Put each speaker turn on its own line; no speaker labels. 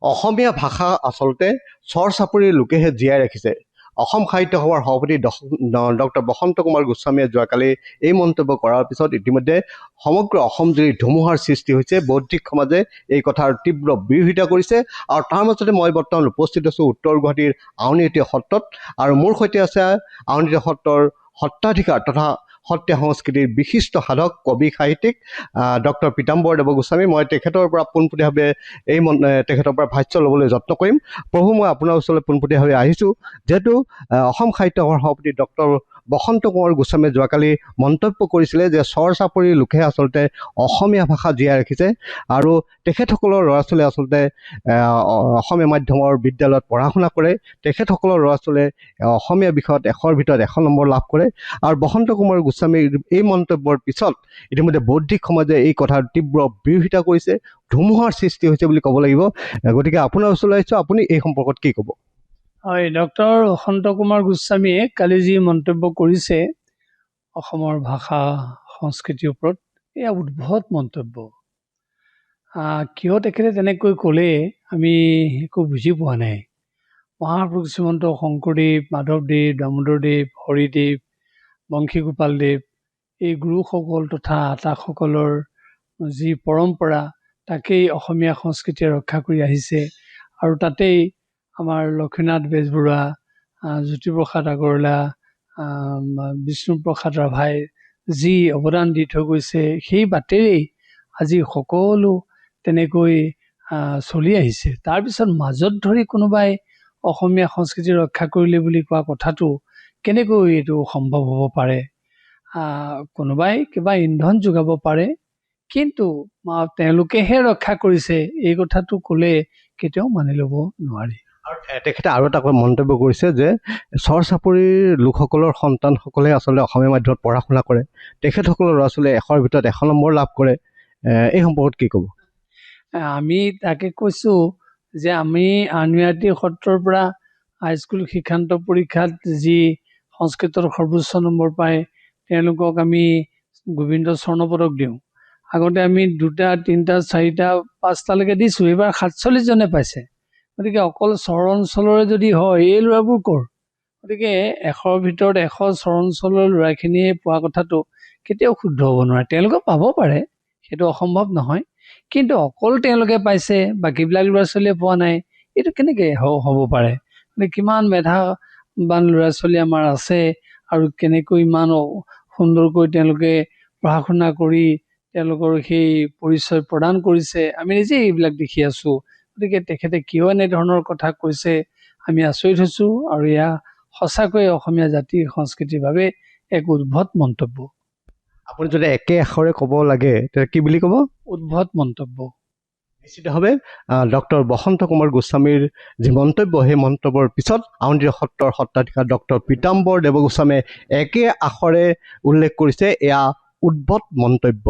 অসমীয়া ভাষা আচলতে চৰ চাপৰি লোকেহে জীয়াই ৰাখিছে। অসম সাহিত্য সভাৰ সভাপতি ডক্টৰ বসন্ত কুমাৰ গোস্বামীয়ে যোৱাকালি এই মন্তব্য কৰাৰ পিছত ইতিমধ্যে সমগ্ৰ অসম জুৰি ধুমুহাৰ সৃষ্টি হৈছে। বৌদ্ধিক সমাজে এই কথাৰ তীব্ৰ বিৰোধিতা কৰিছে আৰু তাৰ মাজতে মই বৰ্তমান উপস্থিত আছোঁ উত্তৰ গুৱাহাটীৰ আউনীআটী সত্ৰত আৰু মোৰ সৈতে আছে আউনীআটী সত্ৰৰ সত্ৰাধিকাৰ তথা সত্ৰীয়া সংস্কৃতিৰ বিশিষ্ট সাধক কবি সাহিত্যিক ডক্টৰ পীতাম্বৰ দেৱ গোস্বামী। মই তেখেতৰ পৰা পোনপটীয়াভাৱে তেখেতৰ পৰা ভাষ্য ল'বলৈ যত্ন কৰিম। প্ৰভু, মই আপোনাৰ ওচৰলৈ পোনপটীয়াভাৱে আহিছোঁ যিহেতু অসম সাহিত্য সভাৰ সভাপতি ডক্টৰ বসন্ত কুমাৰ গোস্বামীয়ে যোৱাকালি মন্তব্য কৰিছিলে যে চৰ চাপৰি লোকে আচলতে অসমীয়া ভাষা জীয়াই ৰাখিছে আৰু তেখেতসকলৰ ল'ৰা ছোৱালীয়ে আচলতে অসমীয়া মাধ্যমৰ বিদ্যালয়ত পঢ়া শুনা কৰে। তেখেতসকলৰ ল'ৰা ছোৱালীয়ে অসমীয়া বিষয়ত 100ৰ ভিতৰত 100 নম্বৰ লাভ কৰে আৰু বসন্ত কুমাৰ গোস্বামীৰ এই মন্তব্যৰ পিছত ইতিমধ্যে বৌদ্ধিক সমাজে এই কথাৰ তীব্ৰ বিৰোধিতা কৰিছে। ধুমুহাৰ সৃষ্টি হৈছে বুলি ক'ব লাগিব। গতিকে আপোনাৰ ওচৰলৈ আহিছোঁ, আপুনি এই সম্পৰ্কত কি ক'ব?
হয়, ডক্টৰ বসন্ত কুমাৰ গোস্বামীয়ে কালি যি মন্তব্য কৰিছে অসমৰ ভাষা সংস্কৃতিৰ ওপৰত, এয়া উদ্ভট মন্তব্য। কিয় তেখেতে তেনেকৈ ক'লে আমি একো বুজি পোৱা নাই। মহাপুৰুষ শ্ৰীমন্ত শংকৰদেৱ, মাধৱদেৱ, দামোদৰদেৱ, হৰিদেৱ, বংশীগোপালদেৱ এই গুৰুসকল তথা আতাসকলৰ যি পৰম্পৰা তাকেই অসমীয়া সংস্কৃতিয়ে ৰক্ষা কৰি আহিছে আৰু তাতেই আমাৰ লক্ষ্মীনাথ বেজবৰুৱা, জ্যোতিপ্ৰসাদ আগৰৱালা, বিষ্ণুপ্ৰসাদ ৰাভাই যি অৱদান দি থৈ গৈছে সেই বাটেৰেই আজি সকলো তেনেকৈ চলি আহিছে। তাৰপিছত মাজত ধৰি কোনোবাই অসমীয়া সংস্কৃতি ৰক্ষা কৰিলে বুলি কোৱা কথাটো কেনেকৈ এইটো সম্ভৱ হ'ব পাৰে? কোনোবাই কিবা ইন্ধন যোগাব পাৰে, কিন্তু তেওঁলোকেহে ৰক্ষা কৰিছে এই কথাটো ক'লে কেতিয়াও মানি ল'ব নোৱাৰি।
আৰু তেখেতে আৰু এটা মন্তব্য কৰিছে যে চৰ চাপৰিৰ লোকসকলৰ সন্তানসকলে আচলতে অসমীয়া মাধ্যমত পঢ়া শুনা কৰে, তেখেতসকলৰ ল'ৰা ছোৱালীয়ে 100ৰ ভিতৰত 100 নম্বৰ লাভ কৰে। এই সম্পৰ্কত কি ক'ব?
আমি তাকে কৈছোঁ যে আমি আউনীআটী সত্ৰৰ পৰা হাইস্কুল শিক্ষান্ত পৰীক্ষাত যি সংস্কৃতৰ সৰ্বোচ্চ নম্বৰ পায় তেওঁলোকক আমি গোবিন্দ স্বৰ্ণ পদক দিওঁ। আগতে আমি 2টা 3টা 4টা 5টালৈকে দিছোঁ, এইবাৰ 47জনে পাইছে। গতিকে অকল চৰ অঞ্চলৰে যদি হয় এই ল'ৰাবোৰ ক'ৰ? গতিকে 100ৰ ভিতৰত 100 চৰ অঞ্চলৰ ল'ৰাখিনিয়ে পোৱা কথাটো কেতিয়াও শুদ্ধ হ'ব নোৱাৰে। তেওঁলোকে পাব পাৰে, সেইটো অসম্ভৱ নহয়, কিন্তু অকল তেওঁলোকে পাইছে বাকীবিলাক ল'ৰা ছোৱালীয়ে পোৱা নাই, এইটো কেনেকৈ হ'ব পাৰে? মানে কিমান মেধাৱান ল'ৰা ছোৱালী আমাৰ আছে আৰু কেনেকৈ ইমান সুন্দৰকৈ তেওঁলোকে পঢ়া শুনা কৰি তেওঁলোকৰ সেই পৰিচয় প্ৰদান কৰিছে, আমি নিজেই এইবিলাক দেখি আছোঁ। গতিকে তেখেতে কিয় এনেধৰণৰ কথা কৈছে আমি আচৰিত হৈছোঁ আৰু এয়া সঁচাকৈয়ে অসমীয়া জাতি সংস্কৃতিৰ বাবে এক উদ্ভট মন্তব্য।
আপুনি যদি একে আখৰে ক'ব লাগে তেতিয়া কি বুলি ক'ব?
উদ্ভট মন্তব্য।
নিশ্চিতভাৱে ডক্টৰ বসন্ত কুমাৰ গোস্বামীৰ যি মন্তব্য সেই মন্তব্যৰ পিছত আউনীআটী সত্ৰৰ সত্ৰাধিকাৰ ডক্টৰ পীতাম্বৰ দেৱ গোস্বামীয়ে একে আখৰে উল্লেখ কৰিছে এয়া উদ্ভট মন্তব্য।